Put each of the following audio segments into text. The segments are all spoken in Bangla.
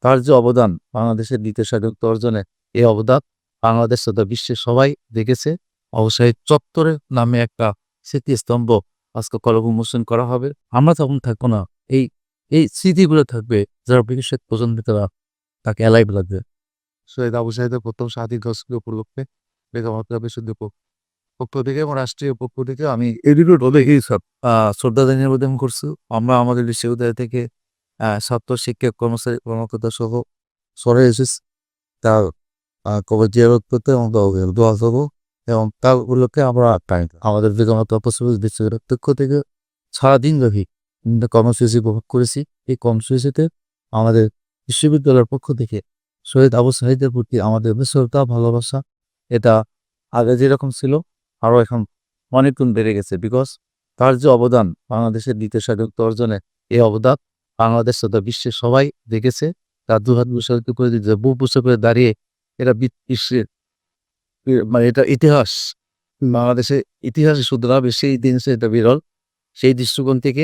তার যে অবদান বাংলাদেশের দ্বিতীয় স্বাধীনতা অর্জনে, এই অবদান বাংলাদেশ তথা বিশ্বের সবাই দেখেছে। অবশ্যই চত্বরে নামে একটা স্মৃতিস্তম্ভ আজকে কলম উন্মোচন করা হবে। আমরা তখন থাকবো না, এই এই স্মৃতিগুলো থাকবে, যারা ভবিষ্যৎ প্রজন্মে তাকে অ্যালাইভ লাগবে। শহীদ আবু সাঈদের প্রথম স্বাধীন দিবস উপলক্ষে বেগম রোকেয়া বিশ্ববিদ্যালয়ের পক্ষ থেকে এবং রাষ্ট্রীয় পক্ষ থেকে আমি শ্রদ্ধা জানিয়ে আবেদন করছি। আমরা আমাদের বিশ্ববিদ্যালয় থেকে ছাত্র শিক্ষক কর্মচারী কর্মকর্তা সহ সরে এসেছি তার কবর জিয়ারত করতে এবং দোয়া করবো এবং তার উপলক্ষে আমরা আমাদের বেগম রোকেয়া বিশ্ববিদ্যালয়ের পক্ষ থেকে সারাদিন ব্যাপী কর্মসূচি উপভোগ করেছি। এই কর্মসূচিতে আমাদের বিশ্ববিদ্যালয়ের পক্ষ থেকে শহীদ আবু সাঈদের প্রতি আমাদের শ্রদ্ধা ভালোবাসা এটা আগে যেরকম ছিল আরও এখন অনেক গুণ বেড়ে গেছে। বিকজ তার যে অবদান বাংলাদেশের দ্বিতীয় স্বাধীনতা অর্জনে, এই অবদান বাংলাদেশ তথা বিশ্বের সবাই দেখেছে। তার দুহাত প্রসারিত করে দিতে বুক বুঝে করে দাঁড়িয়ে এটা বিশ্বের মানে এটা ইতিহাস, বাংলাদেশের ইতিহাসে শুধু না সেই জিনিসে এটা বিরল। সেই দৃষ্টিকোণ থেকে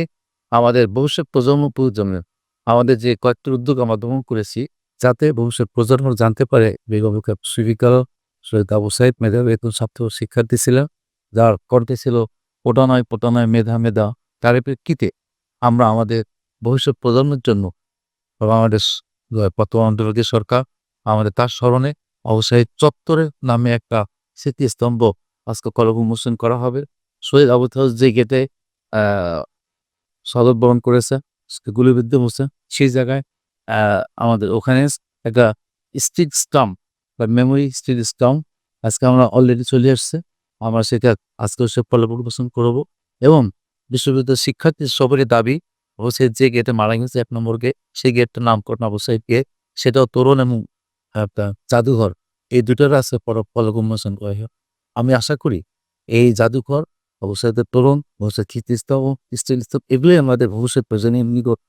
আমাদের ভবিষ্যৎ প্রজন্মের আমাদের যে কয়েকটি উদ্যোগ আমরা গ্রহণ করেছি, যাতে ভবিষ্যৎ প্রজন্ম জানতে পারে বেগম রোকেয়া বিশ্ববিদ্যালয় শহীদ আবু সাঈদ মেধাবী একজন ছাত্র শিক্ষার্থী ছিলেন, যার কণ্ঠে ছিল ওটা নয় মেধা মেধা। তার প্রেক্ষিতে আমরা আমাদের ভবিষ্যৎ প্রজন্মের জন্য বাংলাদেশ বর্তমান অন্তর্বর্তী সরকার আমাদের তার স্মরণে আবু সাঈদ চত্বরে নামে একটা স্মৃতিস্তম্ভ আজকে কলম উন্মোচন করা হবে। শহীদ আবু সাঈদ যে গেটে শরৎ বরণ করেছে, গুলিবিদ্ধ হচ্ছে, সেই জায়গায় আমাদের ওখানে একটা স্ট্রিট স্টাম্প বা মেমোরি স্ট্রিট স্টাম্প আজকে আমরা অলরেডি চলে আসছে। আমরা সেটা আজকে সে পরিবেশন করবো এবং বিশ্ববিদ্যালয়ের শিক্ষার্থী সবারই দাবি হচ্ছে যে গেটে মারা গেছে 1 নম্বর গেট, সেই গেটটার নামকরণ আবু সাঈদ গেট। সেটাও তোরণ এবং একটা জাদুঘর, এই দুটোর আছে ফলক উন্মোচন করা হয়। আমি আশা করি এই জাদুঘর আবু সাঈদের তোরণ, ভবিষ্যৎ স্মৃতিস্তম্ভ, স্মৃতিস্তম্ভ এগুলোই আমাদের ভবিষ্যৎ প্রজন্মের নিকট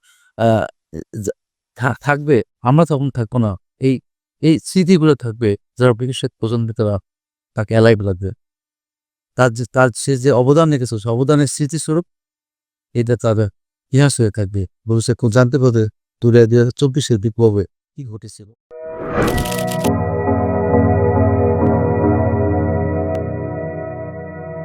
থাকবে। আমরা তখন থাকবো না, এই এই স্মৃতিগুলো থাকবে, যারা ভবিষ্যৎ প্রজন্মে তাকে অ্যালাইভ লাগবে। তার সে যে অবদান রেখেছে, সে অবদানের স্মৃতিস্বরূপ এটা তাদের ইতিহাস হয়ে থাকবে। ভবিষ্যৎ জানতে পারবে 2024-এর বিপ্লবে কি ঘটেছিল।